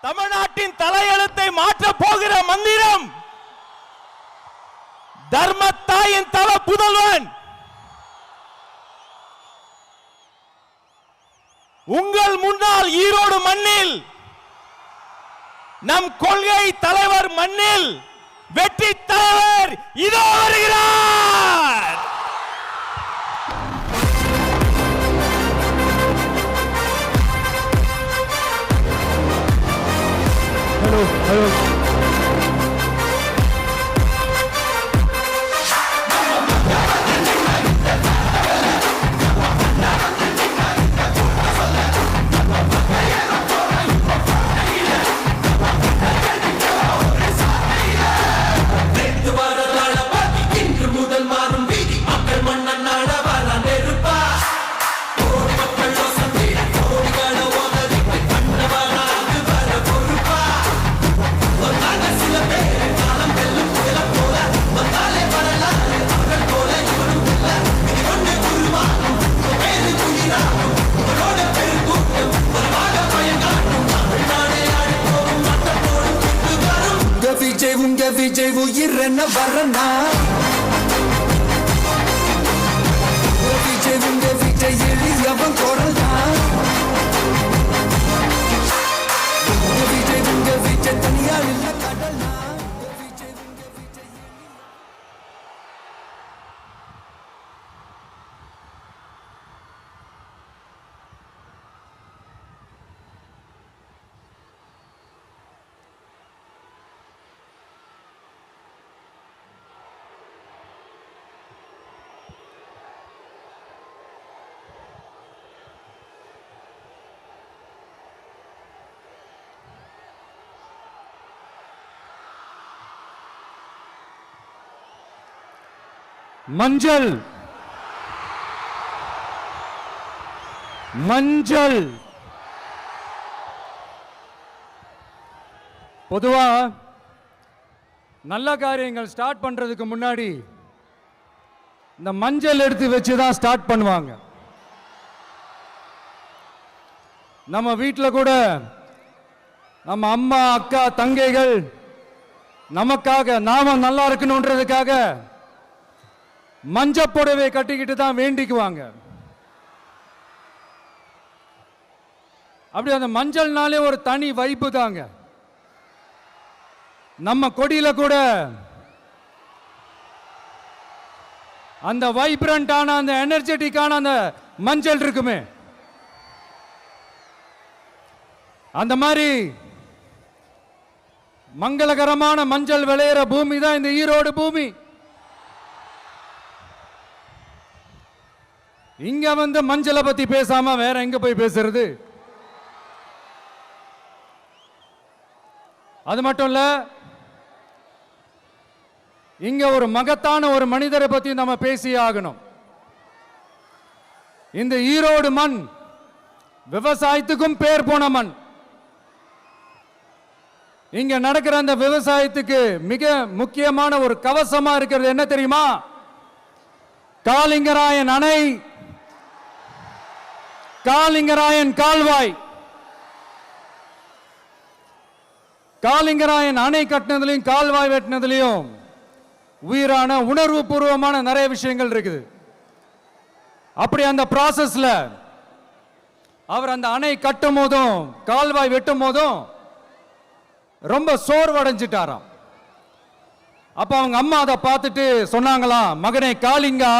தமிழ்நாட்டின் தலையெழுத்தை மாற்ற போகிற மந்திரம் தர்மத்தாயின் தவ புதல்வன் உங்கள் முன்னால் ஈரோடு மண்ணில் நம் கொள்கை தலைவர் மண்ணில் வெற்றி தலைவர் இதோ வருகிறார். ஹலோ விஜய் உயிர் என்ன வரனா விஜய் எளியவன் குரல்னா விஜய் தனியால் இல்ல கடல்னா மஞ்சள் மஞ்சள் பொதுவா நல்ல காரியங்கள் ஸ்டார்ட் பண்றதுக்கு முன்னாடி இந்த மஞ்சள் எடுத்து வச்சு தான் ஸ்டார்ட் பண்ணுவாங்க. நம்ம வீட்டில் கூட நம்ம அம்மா அக்கா தங்கைகள் நமக்காக நாம நல்லா இருக்கணும்ன்றதுக்காக மஞ்சள் புடவை கட்டிக்கிட்டு தான் வேண்டிக்குவாங்க. அப்படி அந்த மஞ்சள்னாலே ஒரு தனி வைப்பு தாங்க. நம்ம கொடியில கூட அந்த வைப்ரண்டான அந்த எனர்ஜெட்டிக்கான அந்த மஞ்சள் இருக்குமே, அந்த மாதிரி மங்களகரமான மஞ்சள் விளையிற பூமி தான் இந்த ஈரோடு பூமி. இங்க வந்து மஞ்சளை பத்தி பேசாம வேற எங்க போய் பேசுறது? அது மட்டும் இல்ல, இங்க ஒரு மகத்தான ஒரு மனிதரை பத்தி நம்ம பேசி ஆகணும். இந்த ஈரோடு மண் விவசாயத்துக்கும் பேர் போன மண். இங்க நடக்கிற அந்த விவசாயத்துக்கு மிக முக்கியமான ஒரு கவசமா இருக்கிறது என்ன தெரியுமா? காலிங்கராயன் அணை, காலிங்கராயன் கால்வாய். காலிங்கராயன் அணை கட்டினதுலையும் கால்வாய் வெட்டினதுலையும் உயிரான உணர்வு பூர்வமான நிறைய விஷயங்கள் இருக்குது. அப்படி அந்த ப்ராசஸ்ல அவர் அந்த அணை கட்டும் போதும் கால்வாய் வெட்டும் போதும் ரொம்ப சோர்வடைஞ்சிட்டாராம். அப்ப அவங்க அம்மா அதை பார்த்துட்டு சொன்னாங்களாம், மகனே காளிங்கா,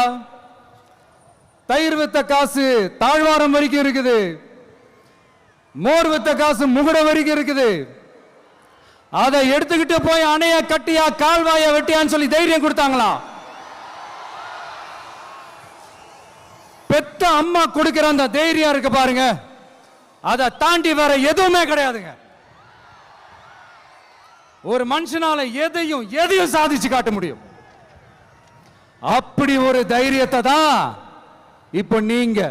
தயிர் வித்த காசு தாழ்வாரம் வரைக்கும் இருக்குது, மோர் வித்த காசு முகுட வரைக்கும் இருக்குது, அதை எடுத்துக்கிட்டு போய் அணைய கட்டியா கால்வாய வெட்டியான்னு சொல்லி தைரியம் கொடுத்தாங்களாம். பெத்த அம்மா கொடுக்கிற அந்த தைரியம் இருக்கு பாருங்க, அதை தாண்டி வேற எதுவுமே கிடையாதுங்க. ஒரு மனுஷனால எதையும் சாதிச்சு காட்ட முடியும். அப்படி ஒரு தைரியத்தை தான் இப்ப நீங்க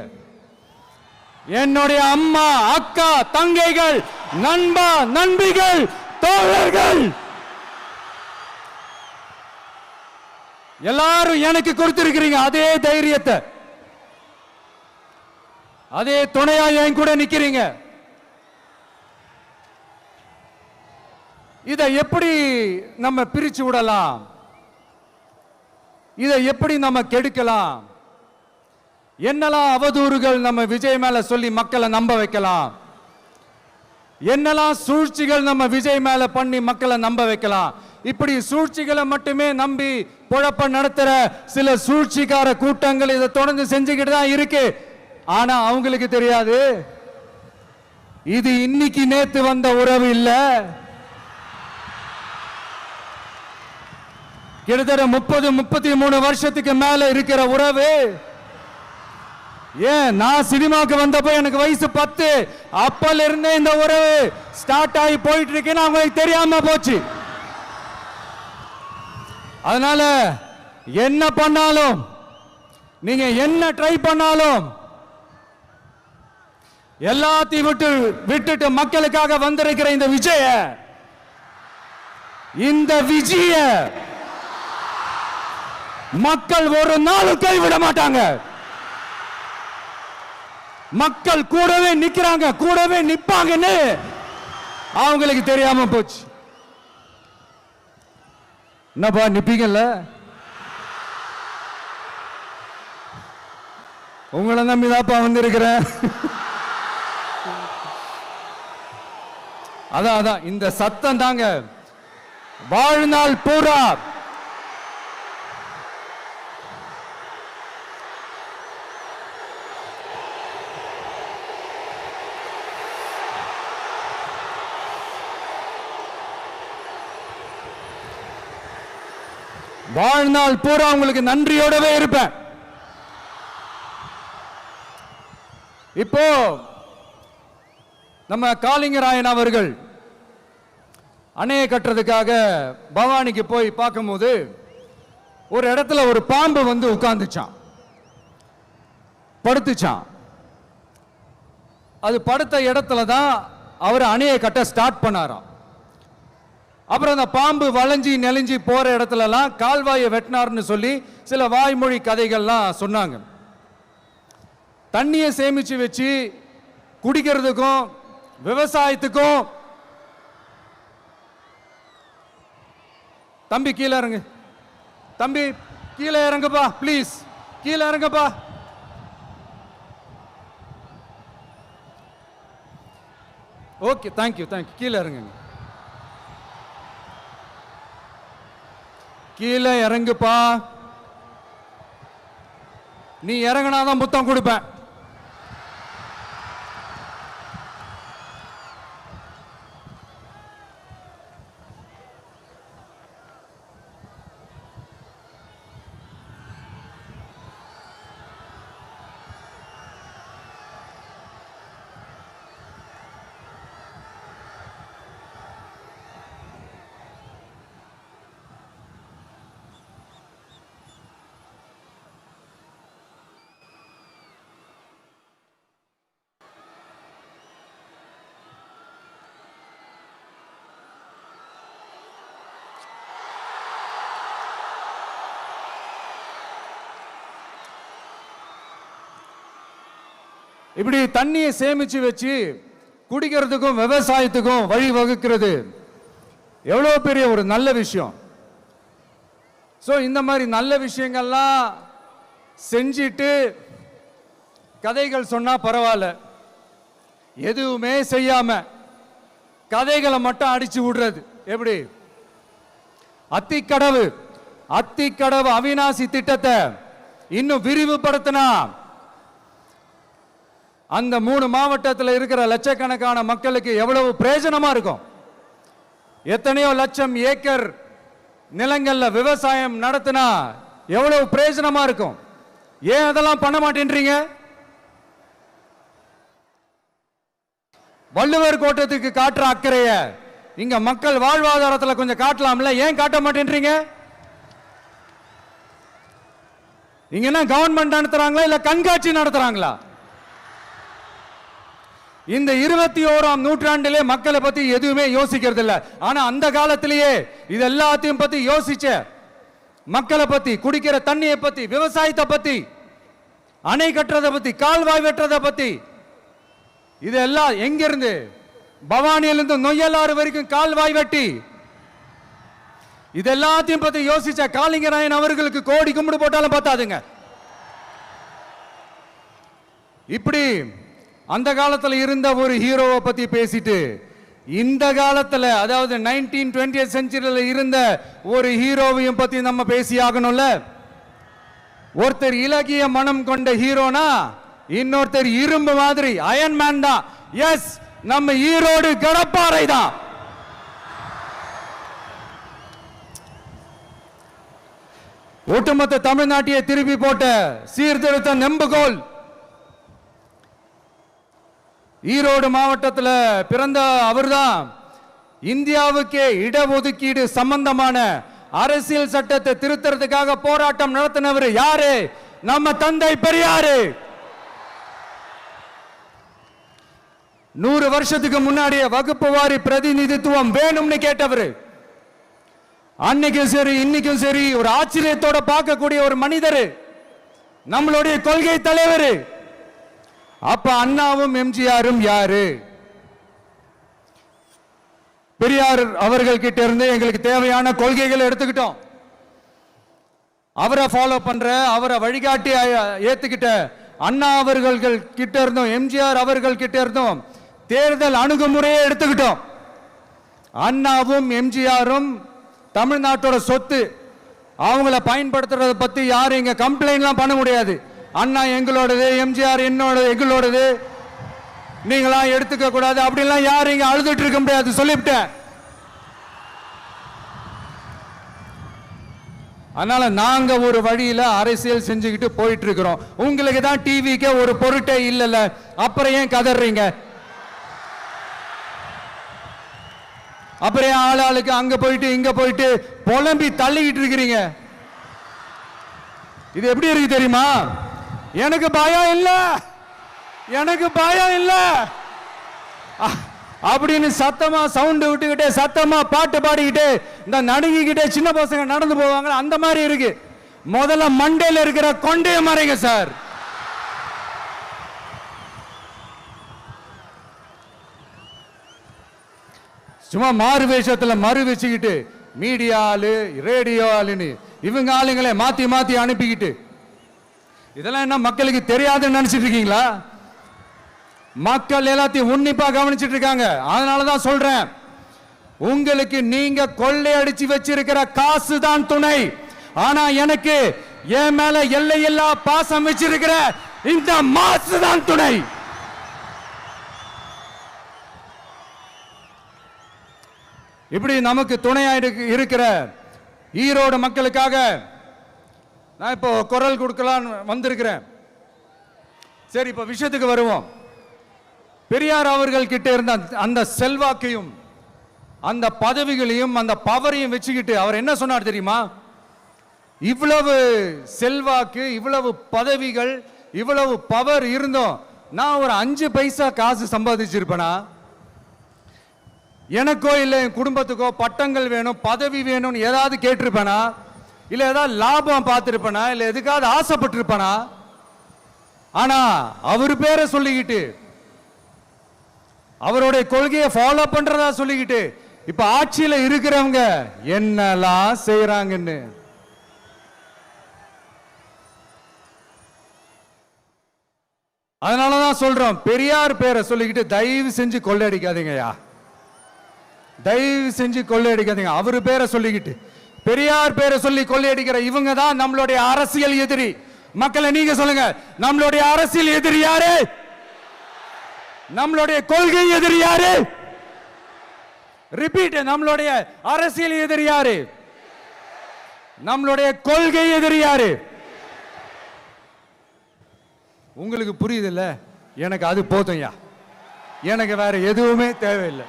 என்னுடைய அம்மா அக்கா தங்கைகள் நண்பா நண்பிகள் தோழர்கள் எல்லாரும் எனக்கு கொடுத்திருக்கிறீங்க. அதே தைரியத்தை, அதே துணையா என் கூட நிக்கிறீங்க. இதை எப்படி நம்ம பிரிச்சு விடலாம், இதை எப்படி நம்ம கெடுக்கலாம், என்னெல்லாம் அவதூறுகள் நம்ம விஜய் மேல சொல்லி மக்களை நம்ப வைக்கலாம், என்னெல்லாம் சூழ்ச்சிகள் நம்ம விஜய் மேல பண்ணி மக்களை நம்ப வைக்கலாம். இப்படி சூழ்ச்சிகளை மட்டுமே நம்பி பொழப்ப நடத்துற சில சூழ்ச்சிக்கார கூட்டங்கள் இதை தொடர்ந்து செஞ்சுக்கிட்டு தான் இருக்கு. ஆனா அவங்களுக்கு தெரியாது, இது இன்னைக்கு நேத்து வந்த உறவு இல்ல, கிட்டத்தட்ட 30-33 வருஷத்துக்கு மேல இருக்கிற உறவு. ஏன் நான் சினிமாக்கு வந்தப்போ எனக்கு வயசு 10, அப்பல இருந்தே இந்த உறவு ஸ்டார்ட் ஆகி போயிட்டு இருக்குன்னு அவங்களுக்கு தெரியாம போச்சு. அதனால என்ன பண்ணாலும், நீங்க என்ன ட்ரை பண்ணாலும், எல்லாத்தையும் விட்டுட்டு மக்களுக்காக வந்திருக்கிற இந்த விஜய மக்கள் ஒரு நாளும் கைவிட மாட்டாங்க. மக்கள் கூடவே நிக்கிறாங்க, கூடவே நிப்பாங்கன்னு அவங்களுக்கு தெரியாம போச்சு. என்னப்பா நிப்பீங்கல்ல? உங்களை நம்பிதாப்பா வந்திருக்கிறேன். அதான் இந்த சத்தம் தாங்க வாழ்நாள் பூரா உங்களுக்கு நன்றியோடவே இருப்பேன். இப்போ நம்ம காளிங்கராயன் அவர்கள் அணையை கட்டுறதுக்காக பவானிக்கு போய் பார்க்கும்போது ஒரு இடத்துல ஒரு பாம்பு வந்து உட்கார்ந்துச்சான், படுத்துச்சான். அது படுத்த இடத்துல தான் அவர் அணையை கட்ட ஸ்டார்ட் பண்ணாராம். அப்புறம் அந்த பாம்பு வளைஞ்சி நெளிஞ்சி போற இடத்துலலாம் கால்வாயை வெட்டினார்னு சொல்லி சில வாய்மொழி கதைகள்லாம் சொன்னாங்க. தண்ணியை சேமிச்சு வச்சு குடிக்கிறதுக்கும் விவசாயத்துக்கும். தம்பி கீழே இறங்கு, தம்பி கீழே இறங்குப்பா, ப்ளீஸ் கீழே இறங்குப்பா. ஓகே, தேங்க்யூ கீழே இறங்குங்க, கீழே இறங்குப்பா. நீ இறங்கினாதான் முத்தம் கொடுப்பேன். இப்படி தண்ணியை சேமிச்சு வச்சு குடிக்கிறதுக்கும் விவசாயத்துக்கும் வழி வகுக்கிறது எவ்வளவு பெரிய ஒரு நல்ல விஷயம். சோ இந்த மாதிரி நல்ல விஷயங்கள்லாம் செஞ்சிட்டு கதைகள் சொன்னா பரவாயில்ல, எதுவுமே செய்யாம கதைகளை மட்டும் அடிச்சு விடுறது எப்படி? அத்திக்கடவு அவிநாசி திட்டத்தை இன்னும் விரிவுபடுத்தினா அந்த 3 மாவட்டத்தில் இருக்கிற லட்சக்கணக்கான மக்களுக்கு எவ்வளவு பிரயோஜனமா இருக்கும். எத்தனையோ லட்சம் ஏக்கர் நிலங்கள்ல விவசாயம் நடத்தினா எவ்வளவு பிரயோஜனமா இருக்கும். ஏன் அதெல்லாம் பண்ண மாட்டேன்றீங்க? வள்ளுவர் கோட்டத்துக்கு காட்டுற அக்கறைய இங்க மக்கள் வாழ்வாதாரத்தில் கொஞ்சம் காட்டலாம்ல, ஏன் காட்ட மாட்டேன்றீங்க? இங்க என்ன கவர்மெண்ட் நடத்துறாங்களா இல்ல கண்காட்சி நடத்துறாங்களா? இந்த 21ஆம் நூற்றாண்டிலே மக்களை பத்தி எதுவுமே யோசிக்கிறது இல்ல. ஆனா அந்த காலத்திலேயே இது எல்லாத்தையும் பத்தி யோசிச்ச, மக்களை பத்தி, குடிக்கிற தண்ணியை பத்தி, விவசாயத்தை பத்தி, அணை கட்டுறதை பத்தி, கால்வாய் வெட்டுறதை பத்தி, இதெல்லாம் எங்கிருந்து? பவானியிலிருந்து நொய்யலாறு வரைக்கும் கால்வாய் வெட்டி இதெல்லாத்தையும் பத்தி யோசிச்ச காளிங்கராயன் அவர்களுக்கு கோடி கும்பிடு போட்டாலும் பத்தாதுங்க. இப்படி அந்த காலத்துல இருந்த ஒரு ஹீரோவை பத்தி பேசிட்டு இந்த காலத்துல அதாவது 1920th செஞ்சுரியில இருந்த ஒரு ஹீரோவையும் பத்தி நம்ம பேசி ஆகணும்ல. ஒருத்தர் இலகிய மனம் கொண்ட ஹீரோனா இன்னொருத்தர் இரும்பு மாதிரி அயன் மேன் தான். எஸ், நம்ம ஈரோடு கடப்பாறை தான். ஒட்டுமொத்த தமிழ்நாட்டையே திருப்பி போட்ட சீர்திருத்த நெம்புகோல். ஈரோடு மாவட்டத்தில் பிறந்த அவர்தான் இந்தியாவுக்கே இடஒதுக்கீடு சம்பந்தமான அரசியல் சட்டத்தை திருத்தறதுக்காக போராட்டம் நடத்தினவர் யாரு? நம்ம தந்தை பெரியாரு. 100 வருஷத்துக்கு முன்னாடியே வகுப்பு வாரி பிரதிநிதித்துவம் வேணும்னு கேட்டவர். அன்னைக்கும் சரி இன்னைக்கும் சரி ஒரு ஆச்சரியத்தோட பார்க்கக்கூடிய ஒரு மனிதர், நம்மளுடைய கொள்கை தலைவர். அப்ப அண்ணாவும் எம்ஜிஆரும் யாரு? பெரியார் அவர்கள் கிட்ட இருந்து எங்களுக்கு தேவையான கொள்கைகளை எடுத்துக்கிட்டோம். அவரை ஃபாலோ பண்ற, அவரை வழிகாட்டி ஏத்துக்கிட்ட அண்ணா அவர்கள் கிட்ட இருந்தோம், எம்ஜிஆர் அவர்கள் கிட்ட இருந்தோம் தேர்தல் அணுகுமுறையை எடுத்துக்கிட்டோம். அண்ணாவும் எம்ஜிஆரும் தமிழ்நாட்டோட சொத்து. அவங்கள பயன்படுத்துறத பத்தி யாரும் இங்க கம்ப்ளைண்ட்லாம் பண்ண முடியாது. அண்ணா எங்களோடது, எம்ஜிஆர் எங்களோடது, நீங்களா எடுத்துக்க கூடாது அப்படிலாம் யாரும் இங்க அழுதுட்டு இருக்க முடியாது, சொல்லிவிட்டேன். அதனால நாங்க ஒரு வழியில அரசியல் செஞ்சுக்கிட்டு போயிட்டு இருக்கிறோம். உங்களுக்கு தான் டிவிக்கு ஒரு பொருட்டே இல்லைல்ல, அப்புறம் ஏன் கதறீங்க? அப்புறம் ஆளாளுக்கு அங்க போயிட்டு இங்க போயிட்டு புலம்பி தள்ளிக்கிட்டு இருக்கிறீங்க. இது எப்படி இருக்கு தெரியுமா? எனக்கு பயம் இல்ல, எனக்கு பயம் இல்ல அப்படின்னு சத்தமா சவுண்ட் விட்டுக்கிட்டே சத்தமா பாட்டு பாடிக்கிட்டே இந்த நடுங்கிக்கிட்டே சின்ன பசங்க நடந்து போவாங்க, அந்த மாதிரி இருக்கு. முதல்ல மண்டையில இருக்கிற கொண்டைய மறைங்க சார். சும்மா மாறு வேஷத்துல மறு வச்சுக்கிட்டு மீடியா ஆளு ரேடியோ ஆளுன்னு இவங்க ஆளுங்களை மாத்தி மாத்தி அனுப்பிக்கிட்டு இதெல்லாம் என்ன மக்களுக்கு தெரியாதுன்னு நினைச்சிட்டு இருக்கீங்களா? மக்கள் எல்லாத்தையும் உன்னிப்பா கவனிச்சிட்டு இருக்காங்க. அதனாலதான் சொல்றேன், உங்களுக்கு நீங்க கொள்ளையடிச்சு வச்சிருக்கிற காசு தான் துணை. ஆனா எனக்கு என் மேல எல்லையில்லா பாசம் வச்சிருக்கிற இந்த மாசு தான் துணை. இப்படி நமக்கு துணையா இருக்கிற ஈரோடு மக்களுக்காக நான் இப்போ குரல் கொடுக்கலான்னு வந்திருக்கிறேன். சரி, இப்போ விஷயத்துக்கு வருவோம். பெரியார் அவர்கள் கிட்ட இருந்த அந்த செல்வாக்கையும் அந்த பதவிகளையும் அந்த பவரையும் வச்சுக்கிட்டு அவர் என்ன சொன்னார் தெரியுமா? இவ்வளவு செல்வாக்கு, இவ்வளவு பதவிகள், இவ்வளவு பவர் இருந்தோம் நான் ஒரு 5 பைசா காசு சம்பாதிச்சிருப்பேனா? எனக்கோ இல்லை என் குடும்பத்துக்கோ பட்டங்கள் வேணும், பதவி வேணும்னு ஏதாவது கேட்டிருப்பேனா? இல்லை ஏதாவது லாபம் பார்த்துருப்பேனா? இல்லை எதுக்காவது ஆசைப்பட்டிருப்பேனா? ஆனா அவர் பேரை சொல்லிக்கிட்டு அவருடைய கொள்கையை ஃபாலோ பண்றதா சொல்லிக்கிட்டு இப்ப ஆட்சியில இருக்கிறவங்க என்னெல்லாம் செய்யறாங்கன்னு அதனாலதான் சொல்றோம், பெரியார் பேரை சொல்லிக்கிட்டு தயவு செஞ்சு கொள்ளையடிக்காதீங்கயா, தயவு செஞ்சு கொள்ளையடிக்காதீங்க. அவரு பேரை சொல்லிக்கிட்டு பெரியார் பேரை சொல்லி கொள்ளையடிக்கிற இவங்க தான் நம்மளுடைய அரசியல் எதிரி. மக்களை நீங்க சொல்லுங்க, நம்மளுடைய அரசியல் எதிரி யாரு? நம்மளுடைய கொள்கை எதிரி யாரு? ரிப்பீட், நம்மளுடைய அரசியல் எதிரி யாரு? நம்மளுடைய கொள்கை எதிரி யாரு? உங்களுக்கு புரியுதுல்ல? எனக்கு அது போதும்யா, எனக்கு வேற எதுவுமே தேவையில்லை.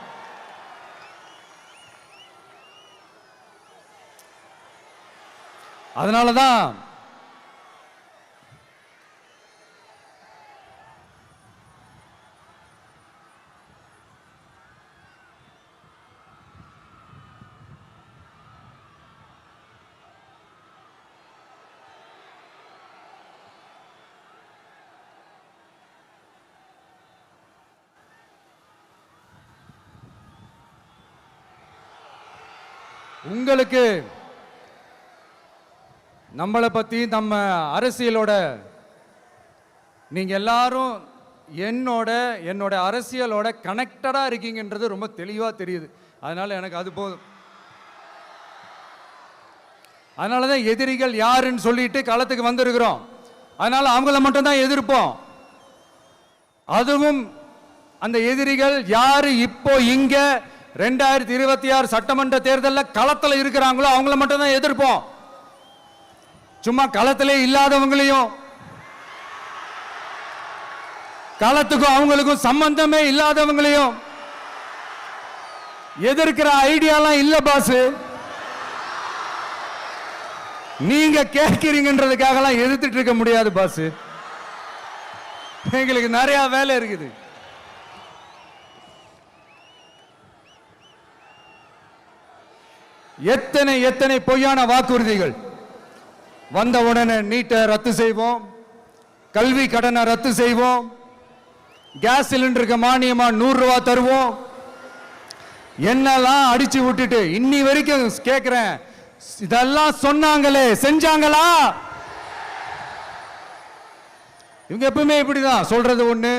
அதனாலதான் உங்களுக்கு நம்மளை பற்றி நம்ம அரசியலோட நீங்கள் எல்லாரும் என்னோட அரசியலோட கனெக்டடாக இருக்கீங்கன்றது ரொம்ப தெளிவாக தெரியுது. அதனால் எனக்கு அது போதும். அதனால தான் எதிரிகள் யாருன்னு சொல்லிட்டு களத்துக்கு வந்திருக்கிறோம். அதனால் அவங்கள மட்டும்தான் எதிர்ப்போம். அதுவும் அந்த எதிரிகள் யாரு இப்போ இங்க 2026 சட்டமன்ற தேர்தலில் களத்தில் இருக்கிறாங்களோ அவங்கள மட்டும்தான் எதிர்ப்போம். சும்மா களத்திலே இல்லாதவங்களையும், களத்துக்கும் அவங்களுக்கும் சம்பந்தமே இல்லாதவங்களையும் எதிர்க்கிற ஐடியாலாம் இல்ல பாஸ். நீங்க கேட்கிறீங்கன்றதுக்காகலாம் எதிர்த்துட்டு இருக்க முடியாது பாஸ். எங்களுக்கு நிறைய வேலை இருக்குது. எத்தனை பொய்யான வாக்குறுதிகள். வந்த உடனே நீட்டை ரத்து செய்வோம், கல்வி கடனை ரத்து செய்வோம், கேஸ் சிலிண்டருக்கு மானியமா 100 ரூபாய் தருவோம், என்னெல்லாம் அடிச்சு விட்டுட்டு இன்னி வரைக்கும் கேட்கிறேன், இதெல்லாம் சொன்னாங்களே செஞ்சாங்களா? இவங்க எப்பவுமே இப்படிதான், சொல்றது ஒண்ணு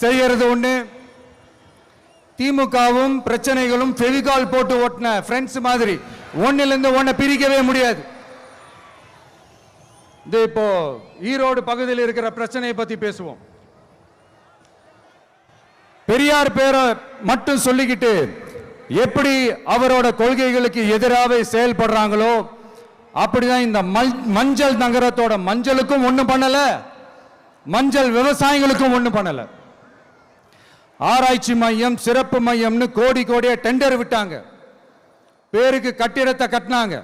செய்யறது ஒண்ணு. திமுகவும் பிரச்சனைகளும் ஃபெவிகால் போட்டு ஓட்டின ஃப்ரெண்ட்ஸ் மாதிரி ஒன்னிலிருந்து ஒன்னை பிரிக்கவே முடியாது. இப்போ ஈரோடு பகுதியில் இருக்கிற பிரச்சனையை பத்தி பேசுவோம். பெரியார் பேரை மட்டும் சொல்லிக்கிட்டு எப்படி அவரோட கொள்கைகளுக்கு எதிராக செயல்படுறாங்களோ அப்படிதான் இந்த மஞ்சள் நகரத்தோட மஞ்சளுக்கும் ஒண்ணும் பண்ணல, மஞ்சள் விவசாயிகளுக்கும் ஒண்ணும் பண்ணல. ஆராய்ச்சி மையம், சிறப்பு மையம்னு கோடியா டெண்டர் விட்டாங்க, பேருக்கு கட்டிடத்தை கட்டினாங்க.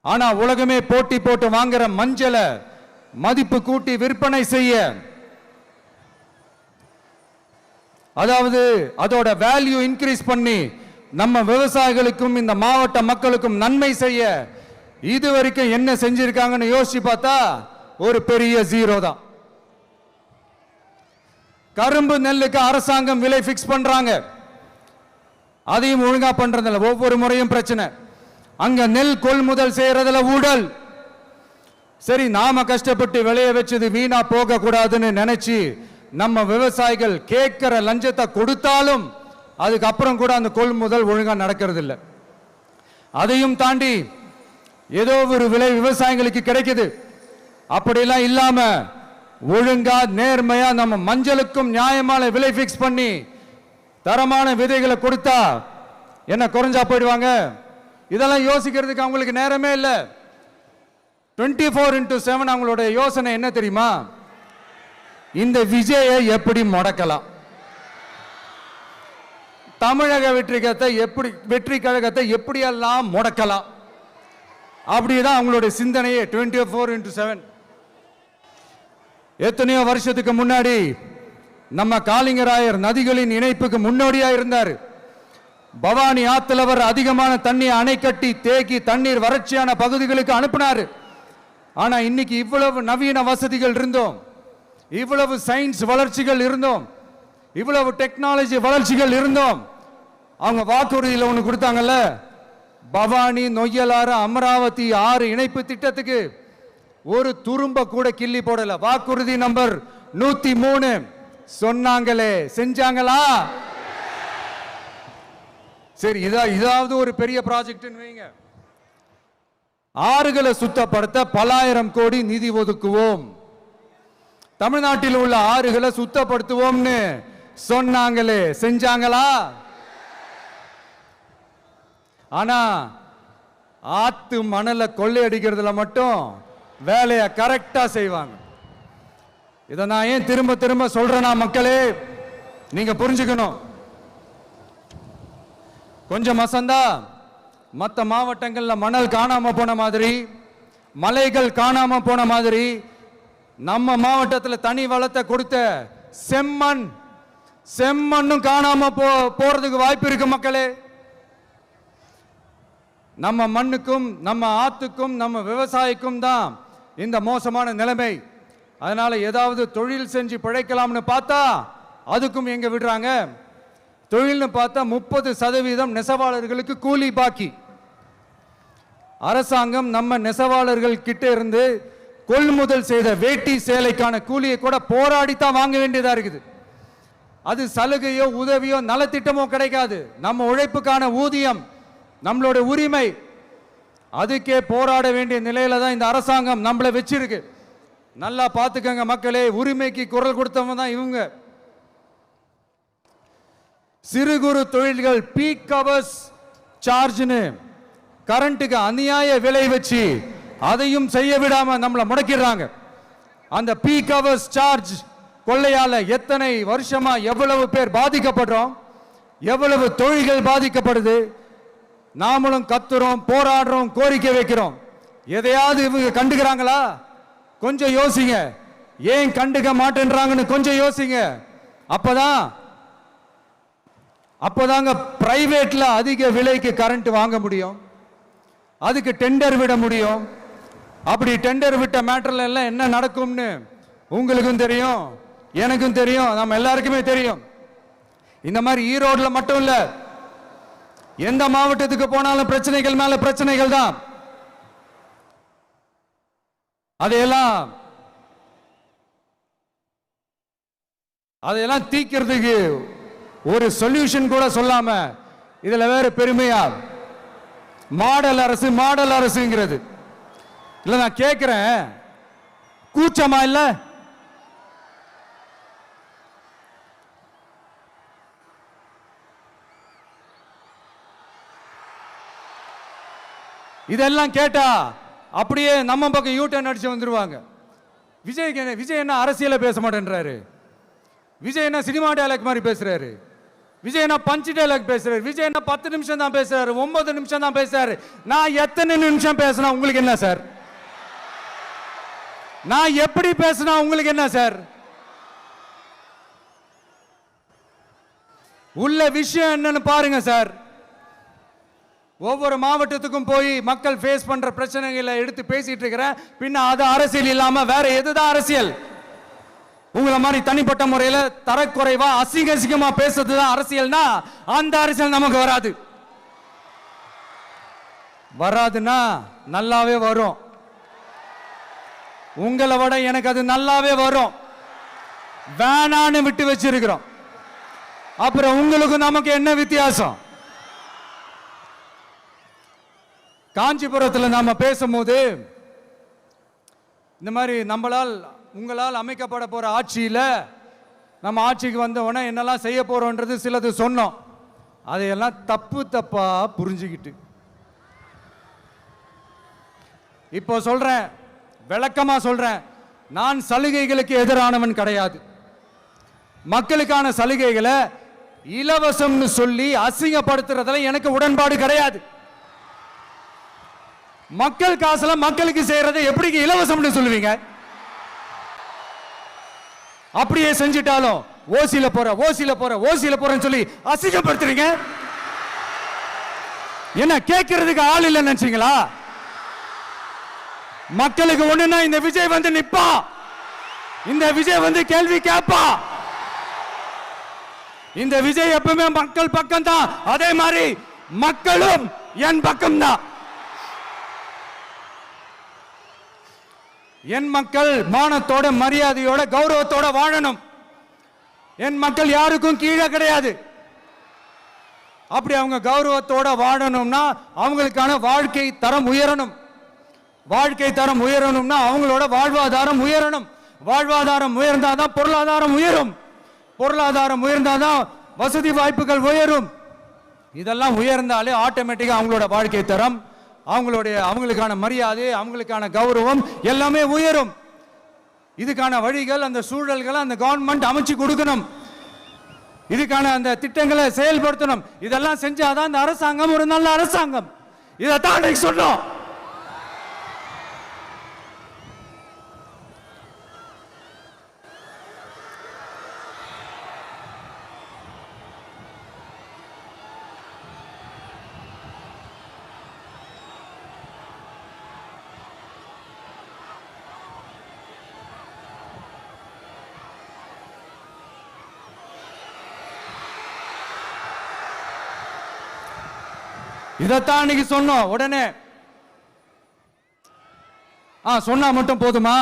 ஆனா உலகமே போட்டி போட்டு வாங்குற மஞ்சளை மதிப்பு கூட்டி விற்பனை செய்ய, அதாவது அதோட வேல்யூ இன்க்ரீஸ் பண்ணி நம்ம விவசாயிகளுக்கும் இந்த மாவட்ட மக்களுக்கும் நன்மை செய்ய இதுவரைக்கும் என்ன செஞ்சிருக்காங்கன்னு யோசிச்சு பார்த்தா ஒரு பெரிய ஜீரோ தான். கரும்பு நெல்லுக்கு அரசாங்கம் விலை பிக்ஸ் பண்றாங்க, அதையும் ஒழுங்கா பண்றதில்ல. ஒவ்வொரு முறையும் பிரச்சனை. அங்க நெல் கொள்முதல் செய்யறதுல ஊழல். சரி, நாம கஷ்டப்பட்டு விளைய வச்சது வீணா போக கூடாதுன்னு நினைச்சு நம்ம விவசாயிகள் கேட்கிற லஞ்சத்தை கொடுத்தாலும் அதுக்கப்புறம் கூட அந்த கொள்முதல் ஒழுங்கா நடக்கிறது இல்லை. அதையும் தாண்டி ஏதோ ஒரு விலை விவசாயிகளுக்கு கிடைக்குது. அப்படிலாம் இல்லாம ஒழுங்கா நேர்மையா நம்ம மஞ்சளுக்கும் நியாயமான விலை பிக்ஸ் பண்ணி தரமான விதைகளை கொடுத்தா என்ன குறைஞ்சா போயிடுவாங்க? இதெல்லாம் யோசிக்கிறதுக்கு அவங்களுக்கு நேரமே இல்லை. 24/7 அவங்களோட யோசனை என்ன தெரியுமா? இந்த விஜயை எப்படி முடக்கலாம், தமிழக வெற்றி கழகத்தை எப்படியெல்லாம் முடக்கலாம், அப்படிதான் அவங்களுடைய சிந்தனையே 24/7. எத்தனையோ வருஷத்துக்கு முன்னாடி நம்ம காளிங்கராயர் நதிகளின் இணைப்புக்கு முன்னோடியா இருந்தார். பவானி ஆத்துல வர அதிகமான தண்ணீர் அணை கட்டி தேக்கி தண்ணீர் வறட்சியான பகுதிகளுக்கு அனுப்பினார். ஆனா இன்னைக்கு இவ்வளவு நவீன வசதிகள் இருந்தோம், இவ்வளவு சயின்ஸ் வளர்ச்சிகள் இருந்தோம், இவ்வளவு டெக்னாலஜி வளர்ச்சிகள் இருந்தோம், அவங்க வாக்குறுதியில் ஒன்று கொடுத்தாங்கல்ல, பவானி நொய்யலாறு அமராவதி 6 இணைப்பு திட்டத்துக்கு ஒரு துரும்ப கூட கிள்ளி போடல. வாக்குறுதி நம்பர் 103 சொன்னாங்களே செஞ்சாங்களா? சரி, இதாவது ஒரு பெரிய ப்ராஜெக்ட் வைங்க. ஆறுகளை சுத்தப்படுத்த பல ஆயிரம் கோடி நிதி ஒதுக்குவோம், தமிழ்நாட்டில் உள்ள ஆறுகளை சுத்தப்படுத்துவோம்னு சொன்னாங்களே செஞ்சாங்களா? ஆனா ஆத்து மணலை கொள்ளையடிக்கிறதுல மட்டும் வேலையை கரெக்டா செய்வாங்க. இதை நான் ஏன் திரும்ப திரும்ப சொல்றேன்னா, மக்களே நீங்க புரிஞ்சுக்கணும். கொஞ்சம் மசந்தா மற்ற மாவட்டங்கள்ல மணல் காணாம போன மாதிரி, மலைகள் காணாம போன மாதிரி, நம்ம மாவட்டத்தில் தனி வளத்தை கொடுத்த செம்மண்ணும் காணாம போறதுக்கு வாய்ப்பு இருக்கு மக்களே. நம்ம மண்ணுக்கும் நம்ம ஆத்துக்கும் நம்ம விவசாயிக்கும் தான் இந்த மோசமான நிலைமை. அதனால ஏதாவது தொழில் செஞ்சு பிழைக்கலாம்னு பார்த்தா அதுக்கும் எங்க விடுறாங்க. தொழில்னு பார்த்தா 30% நெசவாளர்களுக்கு கூலி பாக்கி. அரசாங்கம் நம்ம நெசவாளர்கள் கிட்ட இருந்து கொள்முதல் செய்த வேட்டி சேலைக்கான கூலியை கூட போராடித்தான் வாங்க வேண்டியதா இருக்குது. அது சலுகையோ உதவியோ நலத்திட்டமோ கிடைக்காது. நம்ம உழைப்புக்கான ஊதியம், நம்மளோட உரிமை, அதுக்கே போராட வேண்டிய நிலையில தான் இந்த அரசாங்கம் நம்மளை வச்சிருக்கு. நல்லா பார்த்துக்கங்க மக்களே, உரிமைக்கு குரல் கொடுத்தவங்க தான் இவங்க. சிறு குறு தொழில்கள் பீக் ஹவர்ஸ் சார்ஜ்னு கரண்ட்டுக்கு அநியாய விலை வச்சு அதையும் செய்ய விடாம நம்மளை முடக்கிடுறாங்க. அந்த பீக் ஹவர்ஸ் சார்ஜ் கொள்ளையால எத்தனை வருஷமா எவ்வளவு பேர் பாதிக்கப்படுறோம், எவ்வளவு தொழில்கள் பாதிக்கப்படுது. நாமளும் கத்துறோம், போராடுறோம், கோரிக்கை வைக்கிறோம். எதையாவது இவங்க கண்டுக்கிறாங்களா? கொஞ்சம் யோசிங்க. ஏன் கண்டுக்க மாட்டேன்றாங்கன்னு கொஞ்சம் யோசிங்க. அப்பதாங்க பிரைவேட்ல அதிக விலைக்கு கரண்ட் வாங்க முடியும், அதுக்கு டெண்டர் விட முடியும். அப்படி டெண்டர் விட்ட மேட்டர்ல எல்லாம் என்ன நடக்கும்னு உங்களுக்கும் தெரியும், எனக்கும் தெரியும், நம்ம எல்லாருக்குமே தெரியும். இந்த மாதிரி ஈரோடுல மட்டும் இல்ல, எந்த மாவட்டத்துக்கு போனாலும் பிரச்சனைகள் மேல பிரச்சனைகள் தான். அதையெல்லாம் தீக்கிறதுக்கு ஒரு சொல்யூஷன் கூட சொல்லாம இதுல வேற பெருமையா மாடல் அரசு மாடல் அரசுங்கிறது. இல்ல நான் கேட்கிறேன், கூச்சமா இல்ல? இதெல்லாம் கேட்டா அப்படியே நம்ம பக்கம் யூட்டர்ன் அடிச்சு வந்துருவாங்க. விஜய் என்ன அரசியல பேச மாட்டேன்றாரு, விஜய் என்ன சினிமா டயலாக் மாதிரி பேசுறாரு, விஜய் என்ன பஞ்ச் டயலாக் பேசுறாரு, விஜய் என்ன 10 நிமிஷம் தான் பேசுறாரு, 9 நிமிஷம் தான் பேசுறாரு. நான் எத்தனை நிமிஷம் பேசினா உங்களுக்கு என்ன சார்? நான் எப்படி பேசினா உங்களுக்கு என்ன சார்? உள்ள விஷயம் என்னன்னு பாருங்க சார். ஒவ்வொரு மாவட்டத்துக்கும் போய் மக்கள் ஃபேஸ் பண்ற பிரச்சனைகளை எடுத்து பேசிட்டு இருக்கிறேன். பின்ன அது அரசியல் இல்லாம வேற எதுதான் அரசியல்? உங்களை மாதிரி தனிப்பட்ட முறையில் தரக்குறைவா அசிங்கமா பேசுறதுதான் அரசியல்னா அந்த அரசியல் நமக்கு வராது. வராதுன்னா நல்லாவே வரும். உங்களை விட எனக்கு அது நல்லாவே வரும். வேணான்னு விட்டு வச்சிருக்கிறோம். அப்புறம் உங்களுக்கு நமக்கு என்ன வித்தியாசம்? காஞ்சிபுரத்தில் நாம பேசும்போது இந்த மாதிரி உங்களால் அமைக்கப்பட போற ஆட்சியில நம்ம ஆட்சிக்கு வந்த உடனே என்னெல்லாம் செய்ய போறோம்ன்றது சிலது சொன்னோம். அதையெல்லாம் தப்பா புரிஞ்சுக்கிட்டு இப்போ சொல்றேன், விளக்கமா சொல்றேன், நான் சலுகைகளுக்கு எதிரானவன் கிடையாது. மக்களுக்கான சலுகைகளை இலவசம்னு சொல்லி அசிங்கப்படுத்துறதுல எனக்கு உடன்பாடு கிடையாது. மக்கள் காசுல மக்களுக்கு செய்யறதை எப்படி இலவசம்னு சொல்லுவீங்க? அப்படியே செஞ்சிட்டாலும் ஓசில போறேன்னு சொல்லி அசிங்கப்படுத்துறீங்க. என்ன கேட்கறதுக்கு ஆள் இல்லைன்னு நினைச்சீங்களா? மக்களுக்கு ஒண்ணுன்னா இந்த விஜய் வந்து நிப்பா, இந்த விஜய் வந்து கேள்வி கேட்பா. இந்த விஜய் எப்பவுமே மக்கள் பக்கம் தான், அதே மாதிரி மக்களும் என் பக்கம் தான். என் மக்கள் மானத்தோட மரியாதையோட கௌரவத்தோட வாழணும். என் மக்கள் யாருக்கும் கீழே கிடையாது. அப்படி அவங்க கௌரவத்தோட வாழணும்னா அவங்களுக்கான வாழ்க்கை தரம் உயரணும். வாழ்க்கை தரம் உயரணும்னா அவங்களோட வாழ்வாதாரம் உயரணும். வாழ்வாதாரம் உயர்ந்தாதான் பொருளாதாரம் உயரும். பொருளாதாரம் உயர்ந்தாதான் வசதி வாய்ப்புகள் உயரும். இதெல்லாம் உயர்ந்தாலே ஆட்டோமேட்டிக்கா அவங்களோட வாழ்க்கை தரம், அவங்களுக்கான மரியாதை, அவங்களுக்கான கௌரவம் எல்லாமே உயரும். இதுக்கான வழிகள், அந்த சூழல்களை அந்த கவர்மெண்ட் அமைச்சு கொடுக்கணும். இதுக்கான அந்த திட்டங்களை செயல்படுத்தணும். இதெல்லாம் செஞ்சாதான் அந்த அரசாங்கம் ஒரு நல்ல அரசாங்கம். இதைத்தான் சொன்னோம். இதைத்தான் இன்னைக்கு சொன்னோம். உடனே சொன்னா மட்டும் போதுமா?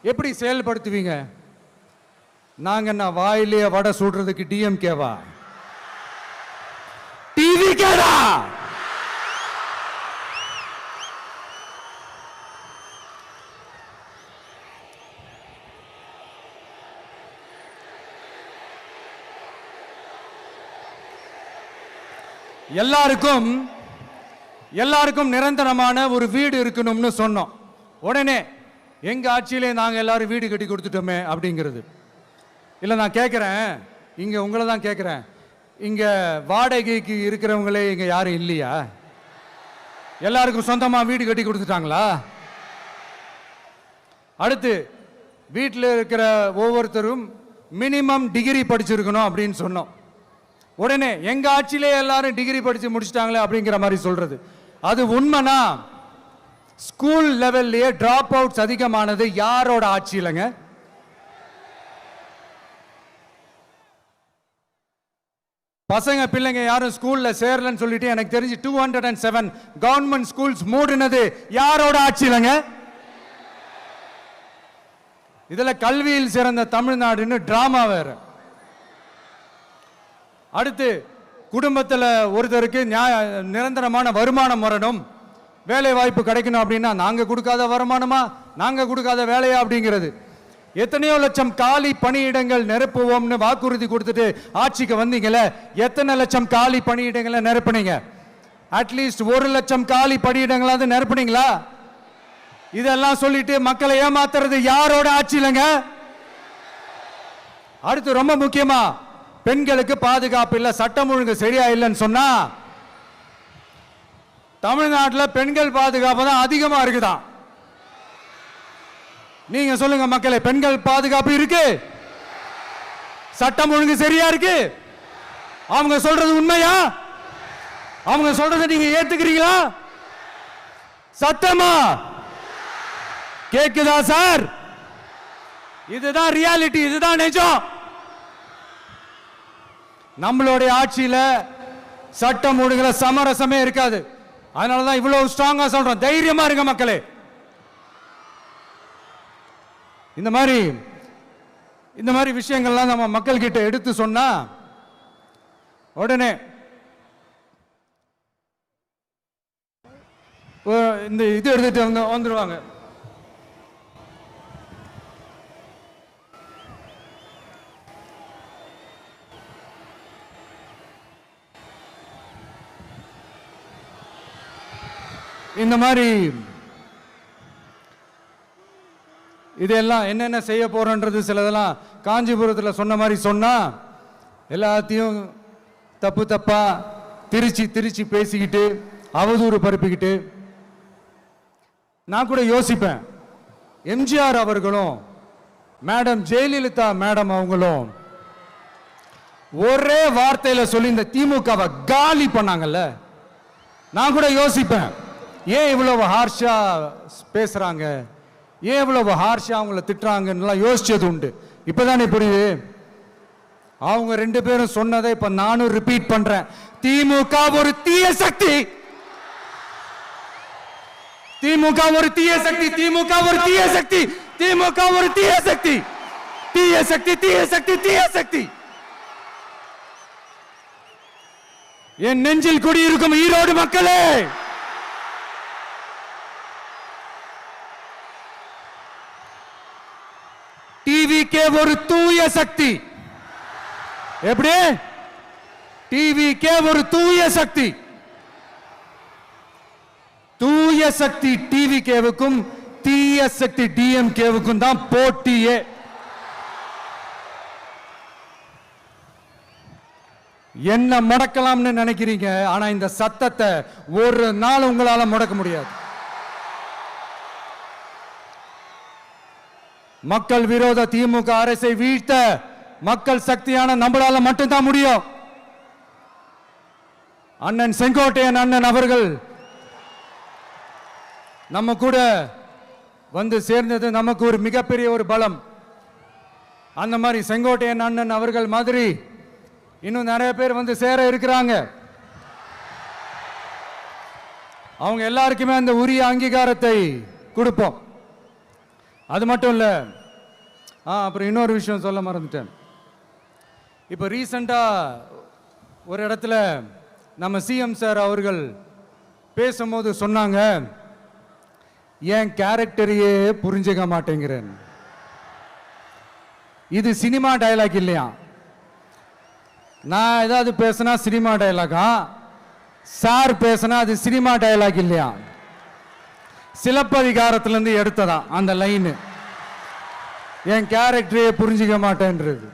எப்படி செயல்படுத்துவீங்க? நாங்க என்ன வாயிலேயே வடை சுடுறதுக்கு டிஎம்கேவா? டிவிகேடா? எல்லாருக்கும் நிரந்தரமான ஒரு வீடு இருக்கணும்னு சொன்னோம். உடனே எங்க ஆட்சியிலே நாங்க எல்லாரும் வீடு கட்டி கொடுத்துட்டோமே அப்படிங்கிறது இல்ல. நான் கேட்கிறேன், இங்க உங்களை தான் கேட்கிறேன், இங்க வாடகைக்கு இருக்கிறவங்களே இங்க யாரும் இல்லையா? எல்லாருக்கும் சொந்தமா வீடு கட்டி கொடுத்துட்டாங்களா? அடுத்து வீட்டில் இருக்கிற ஒவ்வொருத்தரும் மினிமம் டிகிரி படிச்சிருக்கணும் அப்படின்னு சொன்னோம். உடனே எங்க ஆட்சியிலே எல்லாரும் டிகிரி படிச்சு முடிச்சிட்டாங்களே அப்படிங்கிற மாதிரி சொல்றது அது உண்மைனா? ஸ்கூல் லெவல்லையே டிராப் அவுட்ஸ் அதிகமானது யாரோட ஆட்சியிலங்க? பசங்க பிள்ளைங்க யாரும் ஸ்கூல்ல சேரலன்னு சொல்லிட்டு எனக்கு தெரிஞ்சு 207 கவர்மெண்ட் ஸ்கூல்ஸ் மூடினது யாரோட ஆட்சியிலங்க? இதுல கல்வியில் சிறந்த தமிழ்நாடுன்னு டிராமா வேற. அடுத்து குடும்பத்தில் ஒருத்தருக்கு நிரந்தரமான வருமானம் வரணும், வேலை வாய்ப்பு கிடைக்கணும் அப்படின்னா நாங்க கொடுக்காத வருமானமா, நாங்க கொடுக்காத வேலையா அப்படிங்கிறது. எத்தனையோ லட்சம் காலி பணியிடங்கள் நிரப்புவோம்னு வாக்குறுதி கொடுத்துட்டு ஆட்சிக்கு வந்தீங்களே, எத்தனை லட்சம் காலி பணியிடங்களை நிரப்புனீங்க? அட்லீஸ்ட் 1 லட்சம் காலி பணியிடங்களாவது நிரப்புனீங்களா? இதெல்லாம் சொல்லிட்டு மக்களை ஏமாத்துறது யாரோட ஆட்சியிலங்க? அடுத்து ரொம்ப முக்கியமா, பெண்களுக்கு பாதுகாப்பு இல்ல, சட்டம் ஒழுங்கு சரியா இல்லைன்னு சொன்னா தமிழ்நாட்டில் பெண்கள் பாதுகாப்பு தான் அதிகமா இருக்குதான். நீங்க சொல்லுங்க மக்களே, பெண்கள் பாதுகாப்பு இருக்கு? சட்டம் ஒழுங்கு சரியா இருக்கு? அவங்க சொல்றது உண்மையா? அவங்க சொல்றதை நீங்க ஏத்துக்கிறீங்களா? சத்தமா கேக்குதா சார்? இதுதான் ரியாலிட்டி, இதுதான் நிஜம். நம்மளுடைய ஆட்சியில சட்டம் ஒழுங்குல சமரசமே இருக்காது. அதனாலதான் இவ்வளவு ஸ்ட்ராங்கா சொல்றோம், தைரியமா இருங்க மக்களே. இந்த மாதிரி விஷயங்கள்லாம் நம்ம மக்கள் கிட்ட எடுத்து சொன்னா உடனே இந்த இது எடுத்துட்டு வந்துருவாங்க. இந்த மாதிரி இதெல்லாம் என்னென்ன செய்ய போறோன்றது சிலதெல்லாம் காஞ்சிபுரத்தில் சொன்ன மாதிரி சொன்னா எல்லாத்தையும் தப்பா திருச்சி பேசிக்கிட்டு அவதூறு பரப்பிக்கிட்டு. நான் கூட யோசிப்பேன், எம்ஜிஆர் அவர்களும் மேடம் ஜெயலலிதா மேடம் அவங்களும் ஒரே வார்த்தையில சொல்லி இந்த திமுகவை காலி பண்ணாங்கல்ல. நான் கூட யோசிப்பேன், ஏன் இவ்வளவு ஹார்ஷா பேசுறாங்க, ஏன் இவ்வளவு ஹார்ஷா அவங்கள திட்டுறாங்கன்னு யோசிச்சது உண்டு. இப்பதானே புரியுது. அவங்க 2 பேரும் சொன்னதை இப்ப நானும் ரிப்பீட் பண்றேன். திமுக ஒரு தீய சக்தி, திமுக ஒரு தீய சக்தி, திமுக ஒரு தீய சக்தி, திமுக ஒரு தீய சக்தி, தீய சக்தி, தீய சக்தி, தீய சக்தி. என் நெஞ்சில் குடியிருக்கும் ஈரோடு மக்களே, டிவிகே ஒரு தூய சக்தி. எப்படி? டிவிகே ஒரு தூய சக்தி. தூய சக்தி டிவிகேவுக்கும் தீய சக்தி டிஎம்கேவுக்கும் தான் போட்டியே. என்ன முடக்கலாம்னு நினைக்கிறீங்க, ஆனா இந்த சத்தத்தை ஒரு நாள் உங்களால முடக்க முடியாது. மக்கள் விரோத திமுக அரசை வீழ்த்த மக்கள் சக்தியான நம்மளால மட்டும்தான் முடியும். அண்ணன் செங்கோட்டையன் அண்ணன் அவர்கள் நம்ம கூட வந்து சேர்ந்தது நமக்கு ஒரு மிகப்பெரிய ஒரு பலம். அந்த மாதிரி செங்கோட்டையன் அண்ணன் அவர்கள் மாதிரி இன்னும் நிறைய பேர் வந்து சேர இருக்கிறாங்க. அவங்க எல்லாருக்குமே அந்த உரிய அங்கீகாரத்தை கொடுப்போம். அது மட்டும் இல்லை, அப்புறம் இன்னொரு விஷயம் சொல்ல மறந்துட்டேன். இப்போ ரீசண்டாக ஒரு இடத்துல நம்ம சிஎம் சார் அவர்கள் பேசும்போது சொன்னாங்க, என் கேரக்டரையே புரிஞ்சுக்க மாட்டேங்கிறேன். இது சினிமா டயலாக் இல்லையா? நான் ஏதாவது பேசினா சினிமா டயலாகா? சார் பேசினா அது சினிமா டயலாக் இல்லையா? சிலப்பதிகாரத்திலிருந்து எடுத்ததா அந்த லைனு, என் கேரக்டரையே புரிஞ்சிக்க மாட்டேன்றது.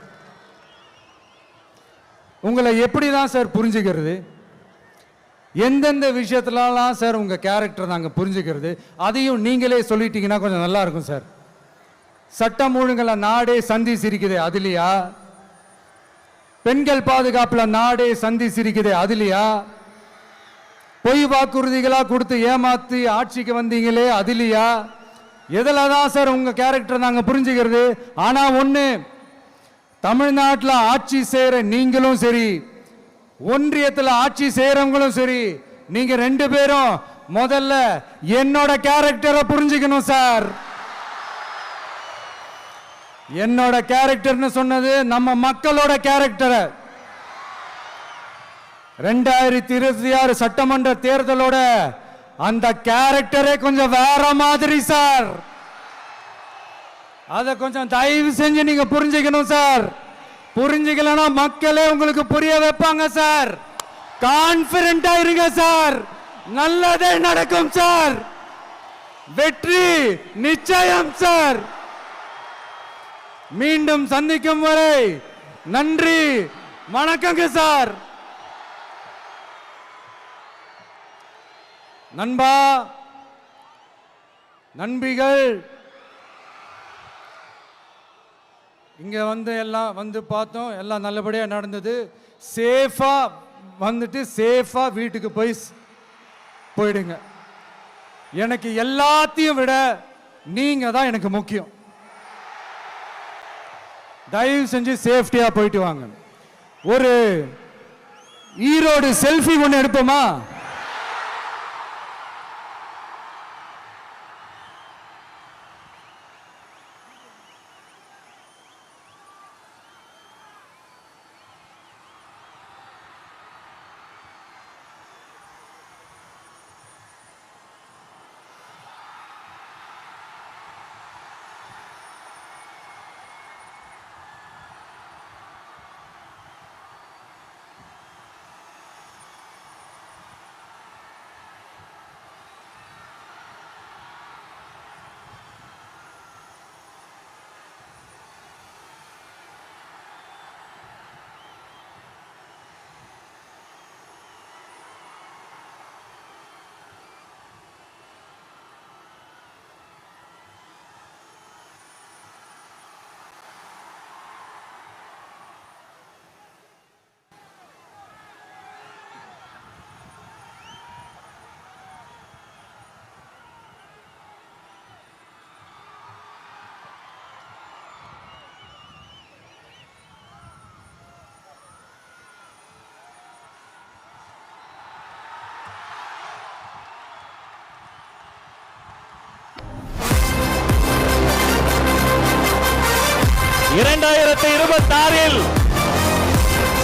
உங்களை எப்படி தான் சார் புரிஞ்சுக்கிறது? எந்தெந்த விஷயத்துலலாம் சார் உங்கள் கேரக்டர் நாங்கள் புரிஞ்சுக்கிறது? அதையும் நீங்களே சொல்லிட்டீங்கன்னா கொஞ்சம் நல்லா இருக்கும் சார். சட்டம் ஒழுங்குல நாடே சந்தி சிரிக்குது அதுலையா? பெண்கள் பாதுகாப்புல நாடே சந்தி சிரிக்குது அதுலையா? பொய் வாக்குறுதிகளா கொடுத்து ஏமாத்தி ஆட்சிக்கு வந்தீங்களே அதுலையா? எதுல தான் சார் உங்க கேரக்டர் நாங்க புரிஞ்சுக்கிறது? ஆனா ஒண்ணு, தமிழ்நாட்டில் ஆட்சி செய்யற நீங்களும் சரி, ஒன்றியத்தில் ஆட்சி செய்யறவங்களும் சரி, நீங்க ரெண்டு பேரும் முதல்ல என்னோட கேரக்டரை புரிஞ்சுக்கணும் சார். என்னோட கேரக்டர்னு சொன்னது நம்ம மக்களோட கேரக்டரை. 2026 சட்டமன்ற தேர்தலோட அந்த கேரக்டரே கொஞ்சம் வேற மாதிரி சார். அதை கொஞ்சம் தயவு செஞ்சு நீங்க புரிஞ்சுக்கணும் சார். புரிஞ்சுக்கலன்னா மக்களே உங்களுக்கு புரிய வைப்பாங்க சார். கான்பிடண்டா இருங்க சார், நல்லதே நடக்கும் சார். வெற்றி நிச்சயம் சார். மீண்டும் சந்திக்கும் வரை நன்றி, வணக்கங்க சார். நண்பா, நண்பிகள், இங்க வந்து பார்த்தோம், எல்லாம் நல்லபடியா நடந்தது. சேஃபா வந்துட்டு சேஃபா வீட்டுக்கு போயிடுங்க. எனக்கு எல்லாத்தையும் விட நீங்க தான் எனக்கு முக்கியம். தயவு செஞ்சு சேஃப்டியா போயிட்டு வாங்க. ஒரு ஈரோடு செல்ஃபி ஒன்று எடுப்போமா?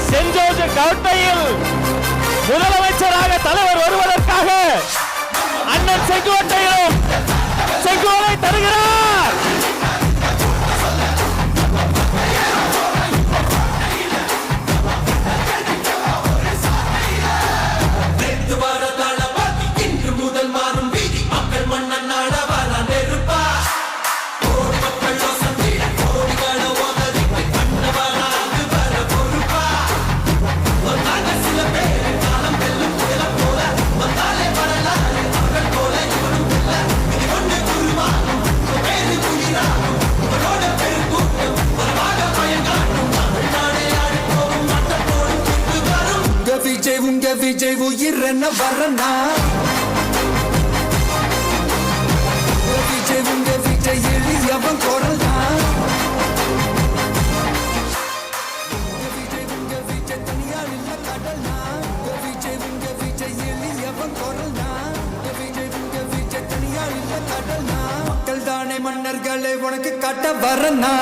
சென்ட் ஜார்ஜ் கோட்டையில் முதலமைச்சராக தலைவர் வருவதற்காக அண்ணன் செங்கோட்டையிலும் செங்கோலை தருகிறார். விஜய் உயிரென்ன வரனா விஜய் எளியவன் குரல்னா விஜய் தனியார் இல்ல கடல்னா விஜய் எளியவன் குரல்னா விஜய் தனியார் இல்ல கடல்னா மன்னர்களை உனக்கு காட்ட வரனா